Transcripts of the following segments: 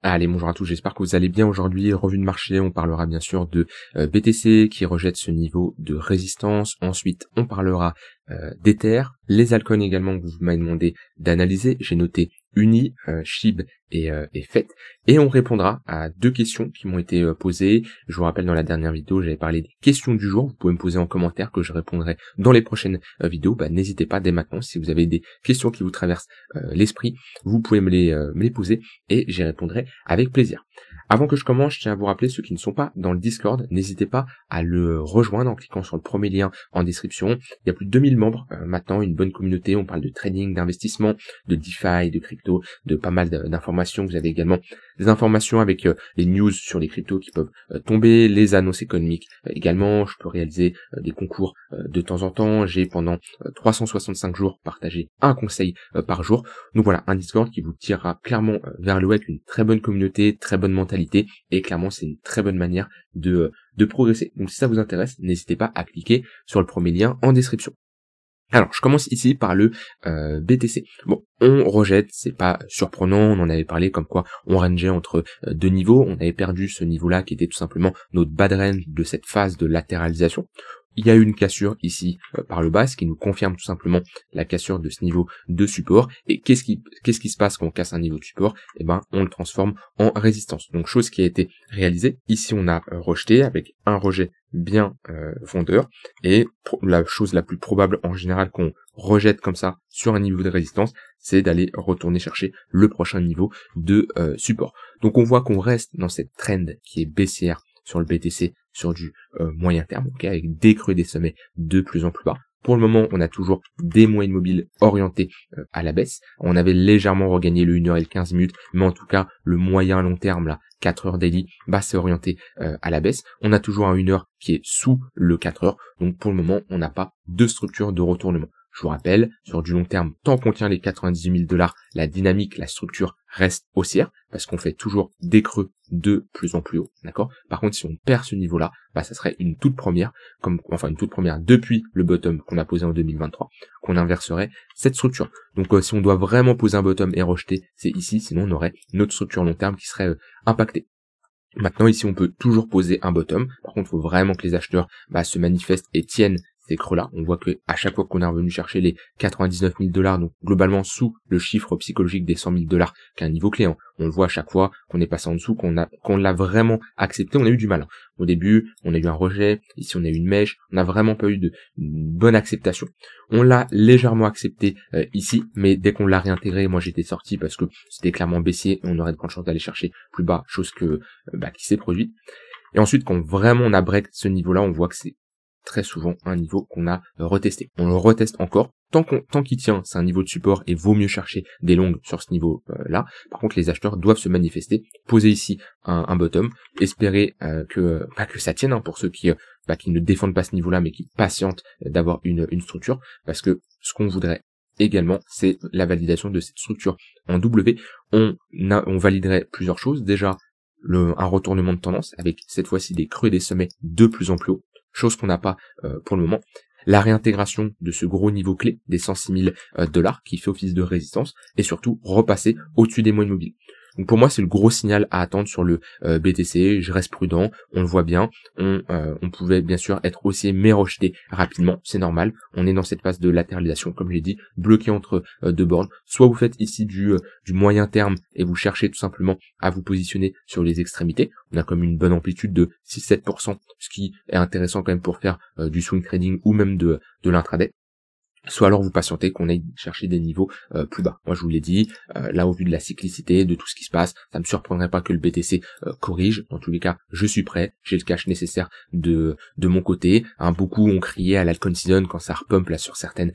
Allez, bonjour à tous, j'espère que vous allez bien aujourd'hui. Revue de marché, on parlera bien sûr de BTC qui rejette ce niveau de résistance. Ensuite, on parlera d'Ether, les altcoins également que vous m'avez demandé d'analyser. J'ai noté Uni, SHIB et FET. Et on répondra à deux questions qui m'ont été posées. Je vous rappelle, dans la dernière vidéo, j'avais parlé des questions du jour. Vous pouvez me poser en commentaire que je répondrai dans les prochaines vidéos. N'hésitez pas dès maintenant, si vous avez des questions qui vous traversent l'esprit, vous pouvez me les poser et j'y répondrai avec plaisir. Avant que je commence, je tiens à vous rappeler, ceux qui ne sont pas dans le Discord, n'hésitez pas à le rejoindre en cliquant sur le premier lien en description. Il y a plus de 2000 membres maintenant, une bonne communauté. On parle de trading, d'investissement, de DeFi, de crypto, de pas mal d'informations. Vous avez également des informations avec les news sur les cryptos qui peuvent tomber, les annonces économiques également. Je peux réaliser des concours de temps en temps. J'ai pendant 365 jours partagé un conseil par jour. Donc voilà, un Discord qui vous tirera clairement vers le haut avec une très bonne communauté, très bonne mentalité, et clairement c'est une très bonne manière de progresser. Donc si ça vous intéresse, n'hésitez pas à cliquer sur le premier lien en description. Alors, je commence ici par le BTC. Bon, on rejette, c'est pas surprenant, on en avait parlé comme quoi on rangeait entre deux niveaux, on avait perdu ce niveau-là qui était tout simplement notre bad range de cette phase de latéralisation. Il y a eu une cassure ici par le bas, ce qui nous confirme tout simplement la cassure de ce niveau de support. Et qu'est-ce qui se passe quand on casse un niveau de support? On le transforme en résistance. Donc chose qui a été réalisée. Ici on a rejeté avec un rejet bien fondeur. Et la chose la plus probable en général qu'on rejette comme ça sur un niveau de résistance, c'est d'aller retourner chercher le prochain niveau de support. Donc on voit qu'on reste dans cette trend qui est baissière sur le BTC sur du moyen terme, avec des creux et des sommets de plus en plus bas. Pour le moment, on a toujours des moyennes mobiles orientées à la baisse. On avait légèrement regagné le 1h et le 15 minutes, mais en tout cas, le moyen long terme, là, 4 heures daily, c'est orienté à la baisse. On a toujours un 1h qui est sous le 4 heures. Donc pour le moment, on n'a pas de structure de retournement. Je vous rappelle, sur du long terme, tant qu'on tient les 98 000 $, la dynamique, la structure reste haussière, parce qu'on fait toujours des creux de plus en plus haut, d'accord? Par contre, si on perd ce niveau-là, ça serait une toute première, depuis le bottom qu'on a posé en 2023, qu'on inverserait cette structure. Donc si on doit vraiment poser un bottom et rejeter, c'est ici, sinon on aurait notre structure long terme qui serait impactée. Maintenant, ici, on peut toujours poser un bottom. Par contre, il faut vraiment que les acheteurs se manifestent et tiennent ces creux-là. On voit que à chaque fois qu'on est revenu chercher les 99 000 $, donc globalement sous le chiffre psychologique des 100 000 $, qui est un niveau clé, on le voit à chaque fois qu'on est passé en dessous, qu'on l'a vraiment accepté, on a eu du mal. Au début, on a eu un rejet, ici on a eu une mèche, on n'a vraiment pas eu de bonne acceptation. On l'a légèrement accepté ici, mais dès qu'on l'a réintégré, moi j'étais sorti parce que c'était clairement baissier et on aurait de grandes chances d'aller chercher plus bas, chose qui s'est produite. Et ensuite, quand vraiment on a break ce niveau-là, on voit que c'est très souvent un niveau qu'on a retesté. On le reteste encore. Tant qu'il tient, c'est un niveau de support et vaut mieux chercher des longues sur ce niveau-là. Par contre, les acheteurs doivent se manifester, poser ici un bottom, espérer que ça tienne pour ceux qui ne défendent pas ce niveau-là, mais qui patientent d'avoir une structure, parce que ce qu'on voudrait également, c'est la validation de cette structure en W. On validerait plusieurs choses. Déjà, un retournement de tendance, avec cette fois-ci des creux et des sommets de plus en plus haut, chose qu'on n'a pas pour le moment. La réintégration de ce gros niveau clé des 106 000 $ qui fait office de résistance, et surtout repasser au-dessus des moyennes mobiles. Donc pour moi, c'est le gros signal à attendre sur le BTC. Je reste prudent, on le voit bien. On pouvait bien sûr être haussier mais rejeté rapidement, c'est normal. On est dans cette phase de latéralisation, comme j'ai dit, bloqué entre deux bornes. Soit vous faites ici du moyen terme et vous cherchez tout simplement à vous positionner sur les extrémités. On a comme une bonne amplitude de 6-7%, ce qui est intéressant quand même pour faire du swing trading ou même de l'intraday. Soit alors vous patientez qu'on aille chercher des niveaux plus bas. Moi je vous l'ai dit, là au vu de la cyclicité, de tout ce qui se passe, ça me surprendrait pas que le BTC corrige. Dans tous les cas, je suis prêt, j'ai le cash nécessaire de mon côté. Beaucoup ont crié à l'altcoin season quand ça repump là sur certaines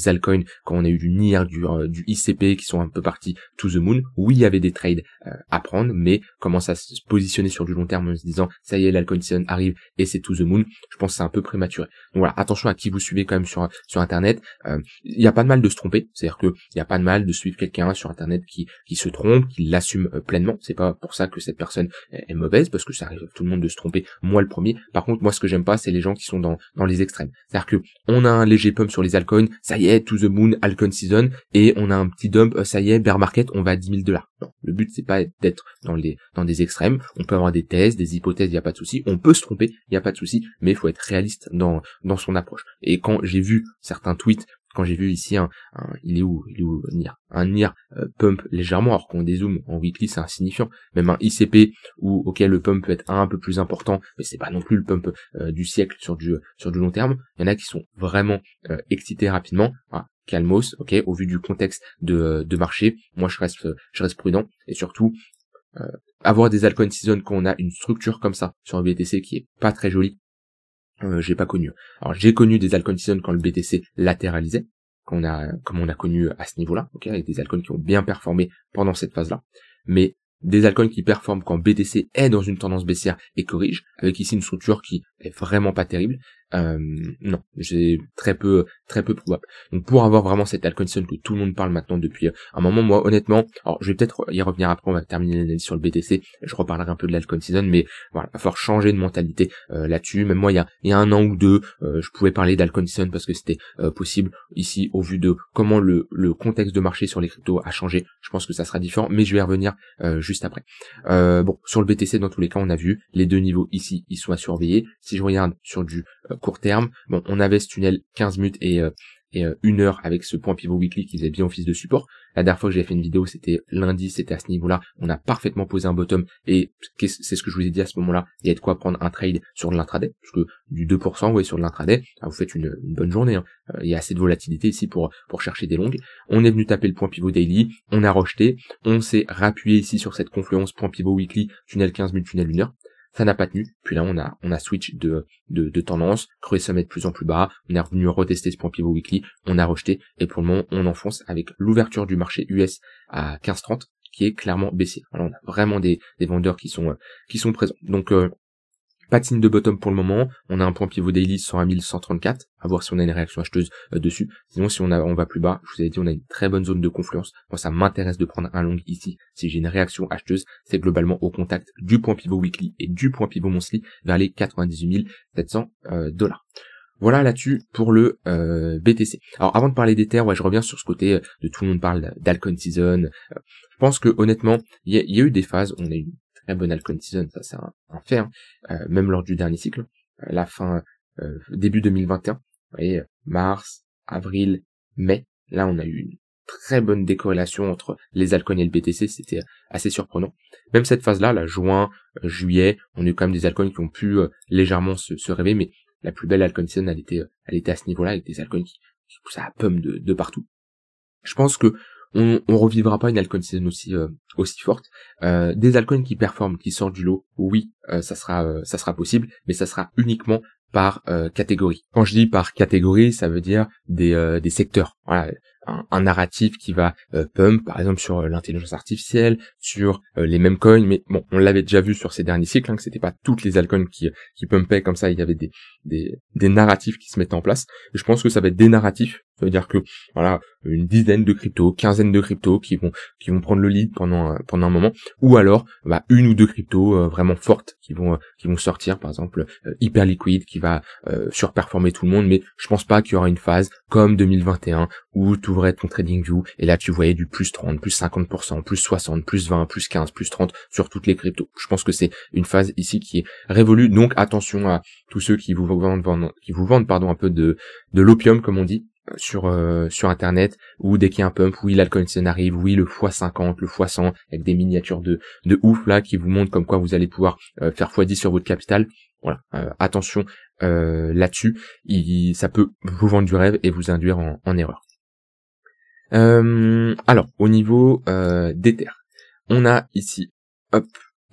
altcoins, quand on a eu du NIR, du ICP qui sont un peu partis to the moon. Oui, il y avait des trades à prendre, mais commence à se positionner sur du long terme en se disant ça y est, l'altcoin season arrive et c'est to the moon. Je pense que c'est un peu prématuré. Donc voilà, attention à qui vous suivez quand même sur internet. Il y a pas de mal de se tromper, c'est-à-dire que il y a pas de mal de suivre quelqu'un sur internet qui se trompe, qui l'assume pleinement. C'est pas pour ça que cette personne est mauvaise, parce que ça arrive à tout le monde de se tromper, moi le premier. Par contre, moi ce que j'aime pas, c'est les gens qui sont dans les extrêmes. C'est-à-dire que on a un léger pump sur les altcoins, ça y est, to the moon, altcoin season, et on a un petit dump, ça y est, bear market, on va à 10 000 $. Non, le but c'est pas d'être dans des extrêmes. On peut avoir des thèses, des hypothèses, il y a pas de souci. On peut se tromper, il y a pas de souci, mais il faut être réaliste dans son approche. Et quand j'ai vu certains tweets, quand j'ai vu ici il est où NIR, un NIR pump légèrement, alors qu'on dézoome en weekly c'est insignifiant, même un ICP où ok le pump peut être un peu plus important, mais c'est pas non plus le pump du siècle sur du long terme. Il y en a qui sont vraiment excités rapidement. Voilà. Calmos, ok, au vu du contexte de marché, moi je reste prudent, et surtout avoir des altcoin season quand on a une structure comme ça sur un BTC qui est pas très jolie. J'ai pas connu. Alors j'ai connu des altcoin season quand le BTC latéralisait, comme on a connu à ce niveau-là, ok, avec des altcoins qui ont bien performé pendant cette phase-là, mais des altcoins qui performent quand BTC est dans une tendance baissière et corrige, avec ici une structure qui est vraiment pas terrible. Non, j'ai très peu probable. Donc pour avoir vraiment cette altcoin season que tout le monde parle maintenant depuis un moment, moi honnêtement, alors je vais peut-être y revenir après, on va terminer l'analyse sur le BTC, je reparlerai un peu de l'altcoin season, mais voilà, il va falloir changer de mentalité là-dessus. Même moi il y a un an ou deux, je pouvais parler d'altcoin season parce que c'était possible. Ici, au vu de comment le contexte de marché sur les cryptos a changé, je pense que ça sera différent, mais je vais y revenir juste après. Bon, sur le BTC, dans tous les cas, on a vu les deux niveaux ici, ils sont à surveiller. Si je regarde sur du court terme, bon, on avait ce tunnel 15 minutes et 1 heure avec ce point pivot weekly qui faisait bien office de support. La dernière fois que j'avais fait une vidéo, c'était lundi, c'était à ce niveau-là. On a parfaitement posé un bottom, et c'est ce que je vous ai dit à ce moment-là. Il y a de quoi prendre un trade sur de l'intraday, parce que du 2%, vous voyez, sur de l'intraday, vous faites une bonne journée, hein. Il y a assez de volatilité ici pour chercher des longues. On est venu taper le point pivot daily, on a rejeté, on s'est rappuyé ici sur cette confluence point pivot weekly, tunnel 15 minutes, tunnel 1 heure. Ça n'a pas tenu, puis là on a switch de tendance, creusé sommet de plus en plus bas, on est revenu retester ce point pivot weekly, on a rejeté, et pour le moment on enfonce avec l'ouverture du marché US à 15,30 qui est clairement baissier. Alors on a vraiment des vendeurs qui sont présents. Donc pas de signe de bottom pour le moment, on a un point pivot daily 101 134, à voir si on a une réaction acheteuse dessus. Sinon si on va plus bas, je vous avais dit on a une très bonne zone de confluence. Moi ça m'intéresse de prendre un long ici. Si j'ai une réaction acheteuse, c'est globalement au contact du point pivot weekly et du point pivot monthly vers les 98 700 $. Voilà là-dessus pour le BTC. Alors avant de parler d'Ether, je reviens sur ce côté de tout le monde parle d'altcoin season. Je pense que honnêtement, il y a eu des phases où on a eu très bonne altcoin season, ça c'est un fait, hein. Même lors du dernier cycle, la fin début 2021, vous voyez, mars, avril, mai, là on a eu une très bonne décorrélation entre les altcoins et le BTC, c'était assez surprenant. Même cette phase-là, juin, juillet, on a eu quand même des altcoins qui ont pu légèrement se réveiller, mais la plus belle altcoin season, elle était à ce niveau-là, avec des altcoins qui poussaient à pump de partout. Je pense que on revivra pas une altcoin season aussi forte. Des altcoins qui performent, qui sortent du lot, oui, ça sera possible, mais ça sera uniquement par catégorie. Quand je dis par catégorie, ça veut dire des secteurs. Voilà, un narratif qui va pump, par exemple sur l'intelligence artificielle, sur les mêmes coins, mais bon, on l'avait déjà vu sur ces derniers cycles, que c'était pas toutes les altcoins qui pumpaient comme ça, il y avait des narratifs qui se mettaient en place. Et je pense que ça va être des narratifs, ça veut dire que voilà, une dizaine de cryptos, quinzaine de cryptos qui vont prendre le lead pendant un moment, ou alors une ou deux cryptos vraiment fortes qui vont sortir, par exemple hyper liquide qui va surperformer tout le monde, mais je pense pas qu'il y aura une phase comme 2021 où tu ouvrais ton TradingView et là tu voyais du plus 30, plus 50%, plus 60, plus 20, plus 15, plus 30 sur toutes les cryptos. Je pense que c'est une phase ici qui est révolue, donc attention à tous ceux qui vous vendent un peu de l'opium comme on dit sur internet, où dès qu'il y a un pump, oui l'altcoin season arrive, oui le x50, le x100 avec des miniatures de ouf là qui vous montrent comme quoi vous allez pouvoir faire x10 sur votre capital. Voilà, attention là-dessus, ça peut vous vendre du rêve et vous induire en erreur. Alors au niveau d'Ether, on a ici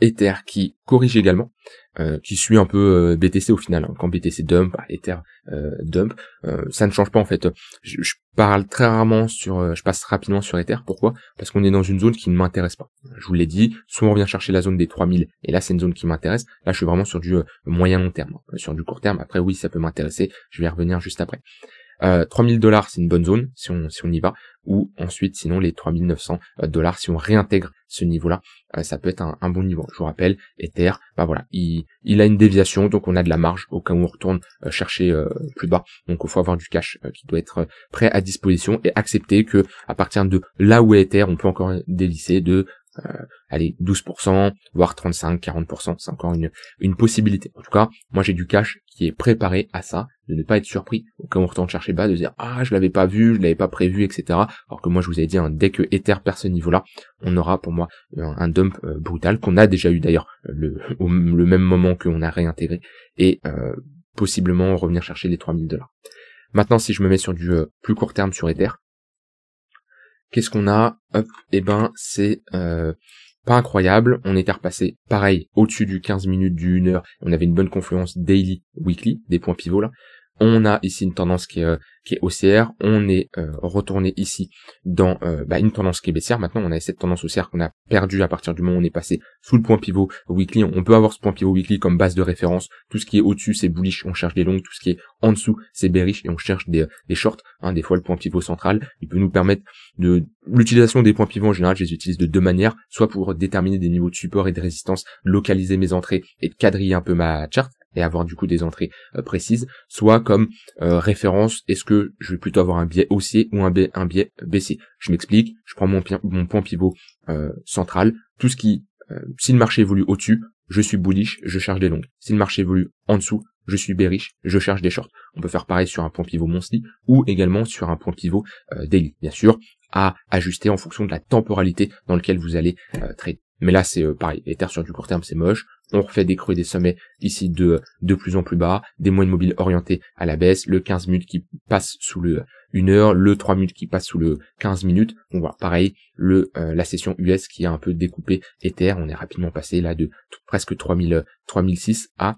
Ether qui corrige également, qui suit un peu BTC au final, hein. Quand BTC dump, Ether dump, ça ne change pas en fait. Je parle très rarement je passe rapidement sur Ether. Pourquoi? Parce qu'on est dans une zone qui ne m'intéresse pas. Je vous l'ai dit, soit on vient chercher la zone des 3000, et là c'est une zone qui m'intéresse. Là je suis vraiment sur du moyen long terme. Sur du court terme, après oui ça peut m'intéresser, je vais y revenir juste après. $3000 c'est une bonne zone si on y va, ou ensuite sinon les $3900 si on réintègre ce niveau-là, ça peut être un bon niveau. Je vous rappelle, Ether, bah voilà, il a une déviation, donc on a de la marge au cas où on retourne chercher plus bas. Donc il faut avoir du cash qui doit être prêt à disposition et accepter que à partir de là où est Ether, on peut encore dévisser de allez 12%, voire 35-40%, c'est encore une possibilité. En tout cas, moi j'ai du cash qui est préparé à ça, de ne pas être surpris au cas où on retourne chercher bas, de dire ah je l'avais pas vu, je l'avais pas prévu, etc. Alors que moi je vous ai dit, hein, dès que Ether perd ce niveau-là, on aura pour moi un dump brutal qu'on a déjà eu d'ailleurs le même moment qu'on a réintégré et possiblement revenir chercher les $3000. Maintenant, si je me mets sur du plus court terme sur Ether, qu'est-ce qu'on a? Hop, et ben c'est pas incroyable. On était repassé pareil au-dessus du 15 minutes, du 1 heure. On avait une bonne confluence daily, weekly, des points pivots là. On a ici une tendance qui est haussière. On est retourné ici dans une tendance qui est baissière. Maintenant, on a cette tendance haussière qu'on a perdue à partir du moment où on est passé sous le point pivot weekly. On peut avoir ce point pivot weekly comme base de référence. Tout ce qui est au-dessus, c'est bullish, on cherche des longues. Tout ce qui est en dessous, c'est bearish et on cherche des shorts. Hein, des fois, le point pivot central, il peut nous permettre de l'utilisation des points pivots en général. Je les utilise de deux manières, soit pour déterminer des niveaux de support et de résistance, localiser mes entrées et quadriller un peu ma chart et avoir du coup des entrées précises, soit comme référence, est-ce que je vais plutôt avoir un biais haussier ou un biais baissier. Je m'explique, je prends mon point pivot central, tout ce qui, si le marché évolue au-dessus, je suis bullish, je cherche des longues. Si le marché évolue en dessous, je suis bearish, je cherche des shorts. On peut faire pareil sur un point pivot monthly ou également sur un point pivot daily, bien sûr, à ajuster en fonction de la temporalité dans laquelle vous allez trade. Mais là, c'est pareil, Ether sur du court terme, c'est moche. On refait des creux et des sommets ici de plus en plus bas, des moyennes mobiles orientées à la baisse, le 15 minutes qui passe sous le 1 heure, le 3 minutes qui passe sous le 15 minutes. On voit pareil, la session US qui a un peu découpé Ether. On est rapidement passé là de presque 3006 à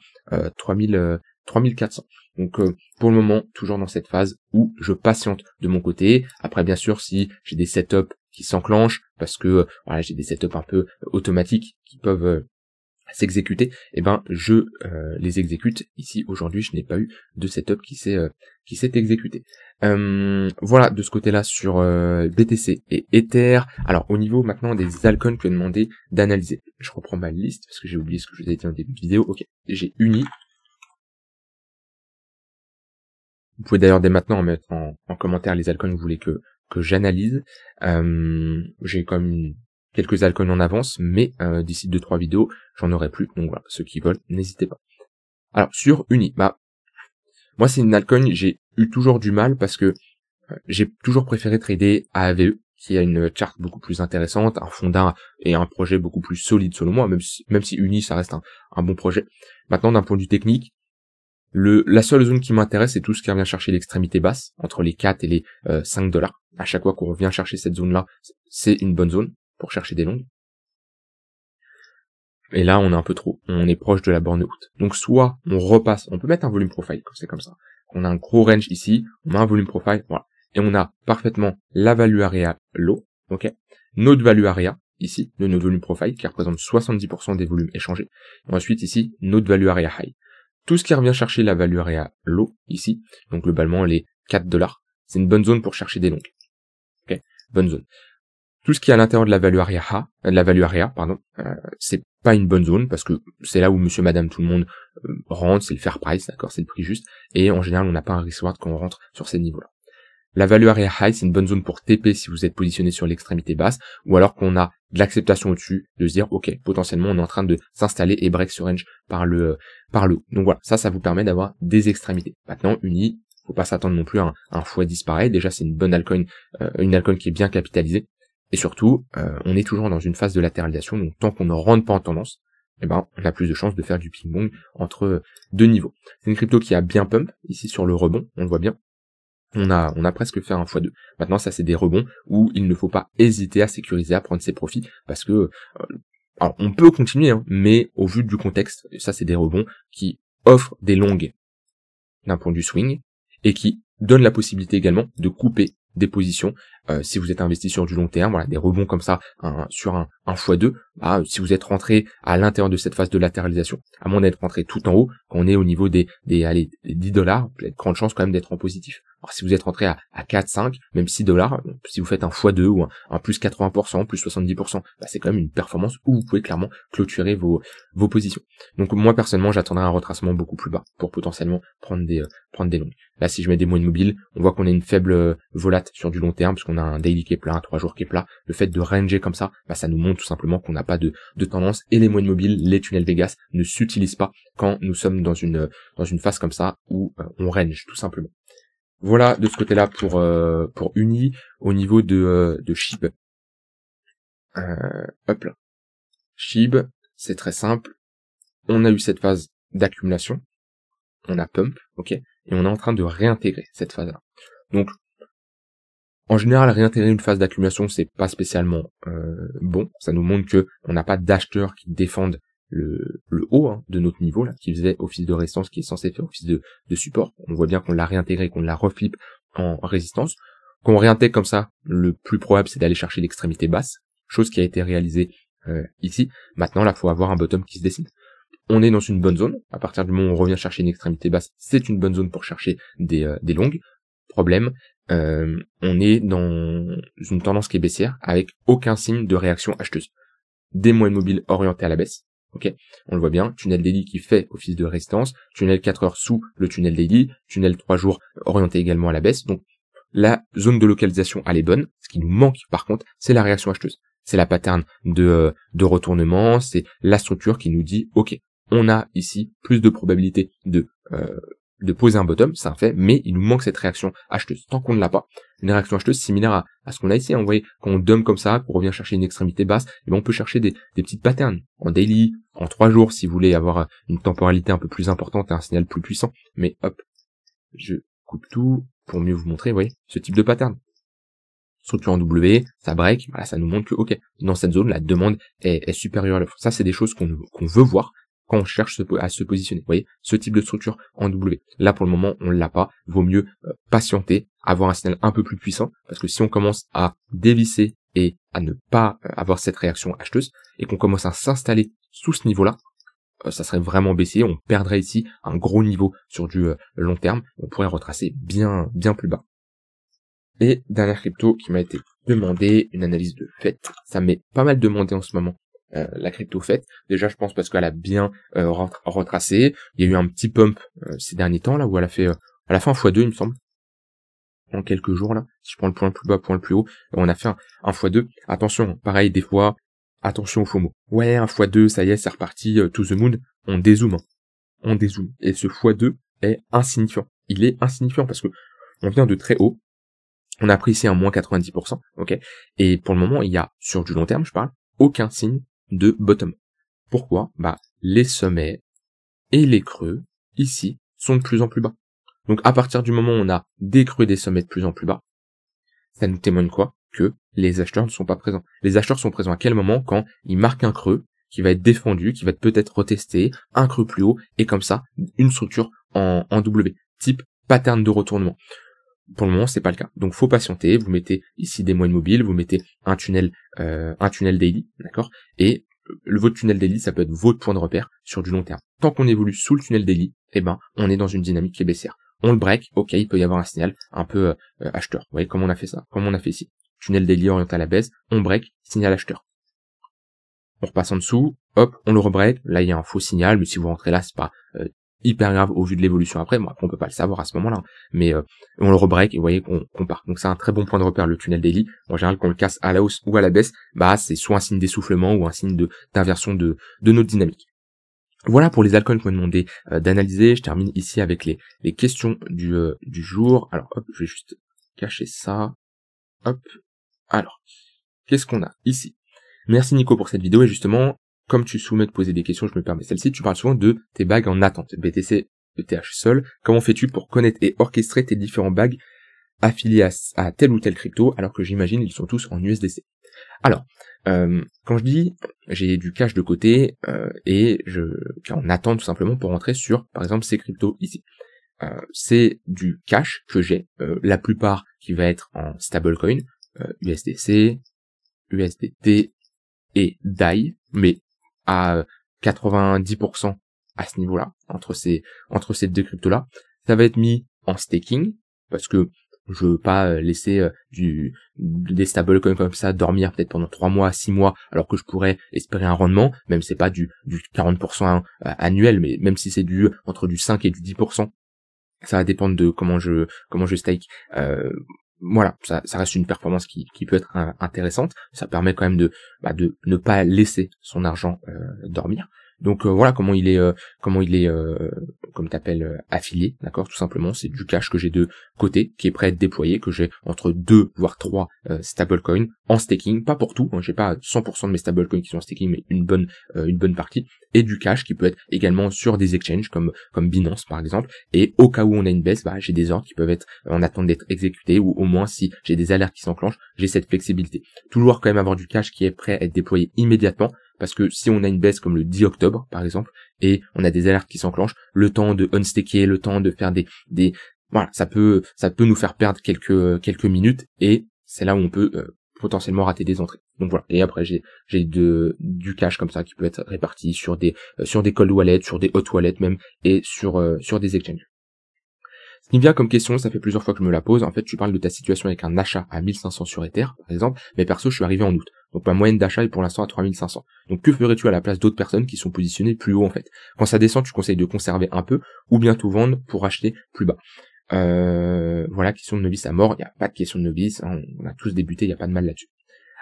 3400. Donc pour le moment, toujours dans cette phase où je patiente de mon côté. Après, bien sûr, si j'ai des setups qui s'enclenchent, parce que voilà, j'ai des setups un peu automatiques qui peuvent s'exécuter, et ben je les exécute. Ici aujourd'hui je n'ai pas eu de setup qui s'est exécuté. Voilà de ce côté-là sur BTC et Ether. Alors au niveau maintenant des altcoins que je vais demander d'analyser. Je reprends ma liste parce que j'ai oublié ce que je vous ai dit en début de vidéo. Ok, j'ai Uni. Vous pouvez d'ailleurs dès maintenant mettre en commentaire les altcoins que vous voulez que j'analyse. J'ai comme quelques altcoins en avance, mais d'ici 2-3 vidéos, j'en aurai plus. Donc voilà, ceux qui veulent, n'hésitez pas. Alors sur Uni, moi c'est une altcoin, j'ai eu toujours du mal parce que j'ai toujours préféré trader AAVE, qui a une charte beaucoup plus intéressante, un fondin et un projet beaucoup plus solide selon moi, même si Uni ça reste un bon projet. Maintenant d'un point de vue technique, la seule zone qui m'intéresse, c'est tout ce qui revient chercher l'extrémité basse, entre les 4 et les $5. À chaque fois qu'on revient chercher cette zone-là, c'est une bonne zone pour chercher des longues. Et là, on est un peu trop. On est proche de la borne haute. Donc soit on repasse, on peut mettre un volume profile, c'est comme ça. On a un gros range ici, on a un volume profile, voilà. Et on a parfaitement la value area low, ok. Notre value area, ici, de notre volume profile, qui représente 70% des volumes échangés. Et ensuite, ici, notre value area high. Tout ce qui revient chercher la value area low, ici, donc globalement les $4, c'est une bonne zone pour chercher des longues. Ok, bonne zone. Tout ce qui est à l'intérieur de la value area, c'est pas une bonne zone, parce que c'est là où monsieur, madame, tout le monde rentre, c'est le fair price, d'accord, c'est le prix juste, et en général, on n'a pas un risk reward quand on rentre sur ces niveaux-là. La value area high, c'est une bonne zone pour TP si vous êtes positionné sur l'extrémité basse, ou alors qu'on a de l'acceptation au-dessus, de se dire, ok, potentiellement, on est en train de s'installer et break ce range par le haut. Donc voilà, ça vous permet d'avoir des extrémités. Maintenant, Uni, faut pas s'attendre non plus à un x10 pareil. Déjà, c'est une bonne altcoin, qui est bien capitalisée. Et surtout, on est toujours dans une phase de latéralisation, donc tant qu'on ne rentre pas en tendance, on a plus de chances de faire du ping-pong entre deux niveaux. C'est une crypto qui a bien pump, ici sur le rebond, on le voit bien. On a presque fait un x2. Maintenant, ça c'est des rebonds où il ne faut pas hésiter à sécuriser, à prendre ses profits, parce que alors, on peut continuer, hein, mais au vu du contexte, ça c'est des rebonds qui offrent des longues d'un point de vue swing et qui donnent la possibilité également de couper des positions si vous êtes investi sur du long terme, voilà, des rebonds comme ça sur un x2, si vous êtes rentré à l'intérieur de cette phase de latéralisation, à moins d'être rentré tout en haut, quand on est au niveau des $10, vous avez de grandes chances quand même d'être en positif. Alors si vous êtes rentré à 4, 5, même 6 dollars, si vous faites un x2 ou un plus 80%, plus 70%, bah c'est quand même une performance où vous pouvez clairement clôturer vos positions. Donc moi personnellement, j'attendrai un retracement beaucoup plus bas pour potentiellement prendre des longues. Là, si je mets des moyennes mobiles, on voit qu'on a une faible volate sur du long terme, parce qu'on a un daily qui est plat, un 3 jours qui est plat. Le fait de ranger comme ça, bah ça nous montre tout simplement qu'on n'a pas de tendance, et les moyennes mobiles, les tunnels Vegas ne s'utilisent pas quand nous sommes dans une phase comme ça où on range tout simplement. Voilà de ce côté-là pour Uni. Au niveau de SHIB, hop là, SHIB, c'est très simple. On a eu cette phase d'accumulation, on a pump, ok, et on est en train de réintégrer cette phase-là. Donc en général, réintégrer une phase d'accumulation, c'est pas spécialement bon. Ça nous montre que on n'a pas d'acheteurs qui défendent le haut de notre niveau, là, qui faisait office de résistance, qui est censé faire office de support. On voit bien qu'on l'a réintégré, qu'on la reflippe en résistance. Qu'on réintègre comme ça, le plus probable, c'est d'aller chercher l'extrémité basse, chose qui a été réalisée ici. Maintenant, là, il faut avoir un bottom qui se dessine. On est dans une bonne zone. À partir du moment où on revient chercher une extrémité basse, c'est une bonne zone pour chercher des longues. Problème, on est dans une tendance qui est baissière avec aucun signe de réaction acheteuse. Des moyennes mobiles orientées à la baisse. Ok, on le voit bien, tunnel daily qui fait office de résistance, tunnel 4 heures sous le tunnel daily, tunnel 3 jours orienté également à la baisse. Donc la zone de localisation elle est bonne. Ce qui nous manque par contre, c'est la réaction acheteuse. C'est la pattern de retournement, c'est la structure qui nous dit ok, on a ici plus de probabilité de poser un bottom, c'est un fait, mais il nous manque cette réaction acheteuse. Tant qu'on ne l'a pas, une réaction acheteuse similaire à ce qu'on a ici, vous voyez, quand on dump comme ça, qu'on revient chercher une extrémité basse, et ben on peut chercher des petites patterns en daily, en 3 jours, si vous voulez avoir une temporalité un peu plus importante et un signal plus puissant. Mais hop, je coupe tout pour mieux vous montrer, vous voyez, ce type de pattern. Structure en W, ça break, voilà, ça nous montre que, ok, dans cette zone, la demande est supérieure à l'offre. Ça, c'est des choses qu'on veut voir quand on cherche à se positionner. Vous voyez, ce type de structure en W. Là, pour le moment, on l'a pas. Vaut mieux patienter, avoir un signal un peu plus puissant, parce que si on commence à dévisser et à ne pas avoir cette réaction acheteuse, et qu'on commence à s'installer sous ce niveau-là, ça serait vraiment baissier. On perdrait ici un gros niveau sur du long terme. On pourrait retracer bien plus bas. Et dernière crypto qui m'a été demandée, une analyse de FET. Ça m'est pas mal demandé en ce moment, la crypto FET. Déjà, je pense parce qu'elle a bien retracé. Il y a eu un petit pump ces derniers temps, là, où elle a fait un x2, il me semble, en quelques jours, là. Si je prends le point le plus bas, point le plus haut, on a fait un x2. Attention, pareil, des fois, attention au FOMO. Ouais, un x2, ça y est, c'est reparti, to the moon. On dézoome. On dézoome. Et ce x2 est insignifiant. Il est insignifiant parce que on vient de très haut. On a pris ici un moins 90%, ok. Et pour le moment, il y a, sur du long terme, je parle, aucun signe de bottom. Pourquoi? Bah, les sommets et les creux, ici, sont de plus en plus bas. Donc, à partir du moment où on a des creux et des sommets de plus en plus bas, ça nous témoigne quoi? Que les acheteurs ne sont pas présents. Les acheteurs sont présents à quel moment? Quand ils marquent un creux, qui va être défendu, qui va être peut-être retesté, un creux plus haut, et comme ça, une structure en W, type pattern de retournement. Pour le moment, c'est pas le cas. Donc, faut patienter. Vous mettez ici des moyennes mobiles, vous mettez un tunnel daily, d'accord? Et votre tunnel daily, ça peut être votre point de repère sur du long terme. Tant qu'on évolue sous le tunnel daily, eh ben, on est dans une dynamique qui est baissière. On le break, ok, il peut y avoir un signal un peu acheteur. Vous voyez comment on a fait ça? Comme on a fait ici. Tunnel daily orienté à la baisse, on break, signal acheteur. On repasse en dessous, hop, on le rebreak. Là, il y a un faux signal, mais si vous rentrez là, c'est pas hyper grave au vu de l'évolution après. Bon, après, on peut pas le savoir à ce moment-là, mais on le rebreak et vous voyez qu'on part. Donc c'est un très bon point de repère, le tunnel daily. En général, quand on le casse à la hausse ou à la baisse, bah c'est soit un signe d'essoufflement ou un signe d'inversion de notre dynamique. Voilà pour les altcoins qu'on m'a demandé d'analyser. Je termine ici avec les questions du jour. Alors hop, je vais juste cacher ça. Hop. Alors, qu'est-ce qu'on a ici? Merci Nico pour cette vidéo et justement, comme tu soumets de poser des questions, je me permets celle-ci, tu parles souvent de tes bagues en attente, BTC, ETH Sol. Comment fais-tu pour connaître et orchestrer tes différents bagues affiliés à telle ou telle crypto, alors que j'imagine ils sont tous en USDC? Alors, quand je dis j'ai du cash de côté et je en attente tout simplement pour rentrer sur, par exemple, ces cryptos ici. C'est du cash que j'ai, la plupart qui va être en stablecoin, USDC, USDT et DAI, mais à 90% à ce niveau-là, entre ces deux cryptos-là. Ça va être mis en staking, parce que je veux pas laisser des stablecoins comme ça dormir peut-être pendant 3 mois, 6 mois, alors que je pourrais espérer un rendement, même si c'est pas du 40% annuel, mais même si c'est entre du 5 et du 10%, ça va dépendre de comment je stake. Voilà, ça reste une performance qui peut être intéressante. Ça permet quand même de ne pas laisser son argent dormir. Donc voilà comment il est comme t'appelles affilié, d'accord, tout simplement. C'est du cash que j'ai de côté, qui est prêt à être déployé, que j'ai entre 2 voire 3 stablecoins en staking, pas pour tout, hein, j'ai pas 100% de mes stablecoins qui sont en staking, mais une bonne partie, et du cash qui peut être également sur des exchanges comme Binance par exemple, et au cas où on a une baisse, j'ai des ordres qui peuvent être en attente d'être exécutés, ou au moins si j'ai des alertes qui s'enclenchent, j'ai cette flexibilité. Toujours quand même avoir du cash qui est prêt à être déployé immédiatement, parce que si on a une baisse comme le 10 octobre, par exemple, et on a des alertes qui s'enclenchent, le temps de unstaker, le temps de faire voilà, ça peut nous faire perdre quelques minutes, et c'est là où on peut potentiellement rater des entrées. Donc voilà. Et après, j'ai du cash comme ça qui peut être réparti sur des cold wallets, sur des hot wallets même, et sur des exchanges. Ce qui me vient comme question, ça fait plusieurs fois que je me la pose, en fait, tu parles de ta situation avec un achat à 1500 sur Ether, par exemple, mais perso, je suis arrivé en août. Donc ma moyenne d'achat est pour l'instant à 3500. Donc que ferais-tu à la place d'autres personnes qui sont positionnées plus haut, en fait? Quand ça descend, tu conseilles de conserver un peu, ou bien tout vendre pour acheter plus bas. Voilà, question de novice à mort, il n'y a pas de question de novice, hein, on a tous débuté, il n'y a pas de mal là-dessus.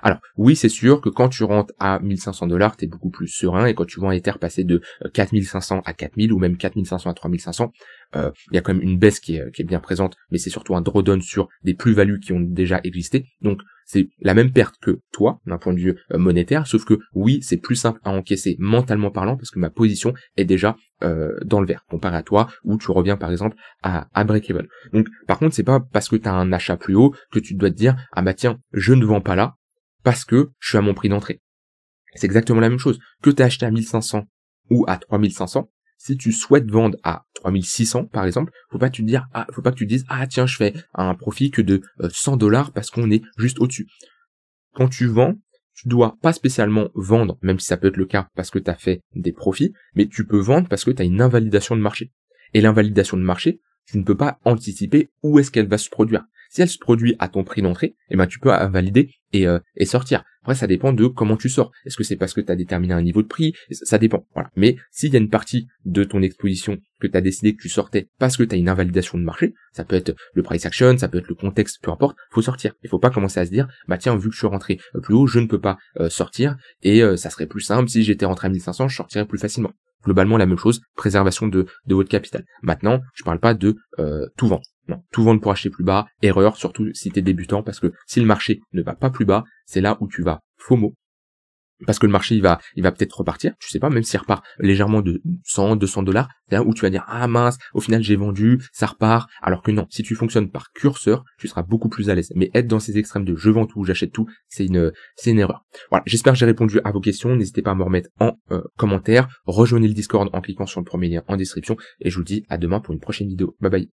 Alors, oui, c'est sûr que quand tu rentres à 1500$, t'es beaucoup plus serein, et quand tu vois un Ether passer de 4500 à 4000, ou même 4500 à 3500, il y a quand même une baisse qui est bien présente, mais c'est surtout un drawdown sur des plus-values qui ont déjà existé, donc c'est la même perte que toi, d'un point de vue monétaire, sauf que oui, c'est plus simple à encaisser mentalement parlant, parce que ma position est déjà dans le vert, comparé à toi, où tu reviens par exemple à break-even. Donc, par contre, c'est pas parce que tu as un achat plus haut que tu dois te dire, ah bah tiens, je ne vends pas là, parce que je suis à mon prix d'entrée. C'est exactement la même chose. Que tu as acheté à 1500 ou à 3500, si tu souhaites vendre à 3600 par exemple, faut pas que tu te dises ah tiens, je fais un profit que de 100$ parce qu'on est juste au-dessus. Quand tu vends, tu dois pas spécialement vendre, même si ça peut être le cas parce que tu as fait des profits, mais tu peux vendre parce que tu as une invalidation de marché. Et l'invalidation de marché, tu ne peux pas anticiper où est-ce qu'elle va se produire. Si elle se produit à ton prix d'entrée, tu peux invalider et sortir. Après, ça dépend de comment tu sors. Est-ce que c'est parce que tu as déterminé un niveau de prix? Ça dépend. Voilà. Mais s'il y a une partie de ton exposition que tu as décidé que tu sortais parce que tu as une invalidation de marché, ça peut être le price action, ça peut être le contexte, peu importe, faut sortir. Il faut pas commencer à se dire, tiens, vu que je suis rentré plus haut, je ne peux pas sortir, et ça serait plus simple si j'étais rentré à 1500, je sortirais plus facilement. Globalement, la même chose, préservation de votre capital. Maintenant, je parle pas de tout vendre. Non, tout vendre pour acheter plus bas, erreur, surtout si t'es débutant, parce que si le marché ne va pas plus bas, c'est là où tu vas FOMO. Parce que le marché, il va peut-être repartir, tu sais pas, même s'il repart légèrement de 100, 200$, c'est là où tu vas dire, ah mince, au final j'ai vendu, ça repart, alors que non, si tu fonctionnes par curseur, tu seras beaucoup plus à l'aise. Mais être dans ces extrêmes de je vends tout, j'achète tout, c'est une erreur. Voilà, j'espère que j'ai répondu à vos questions, n'hésitez pas à me remettre en commentaire, rejoignez le Discord en cliquant sur le premier lien en description, et je vous dis à demain pour une prochaine vidéo. Bye bye.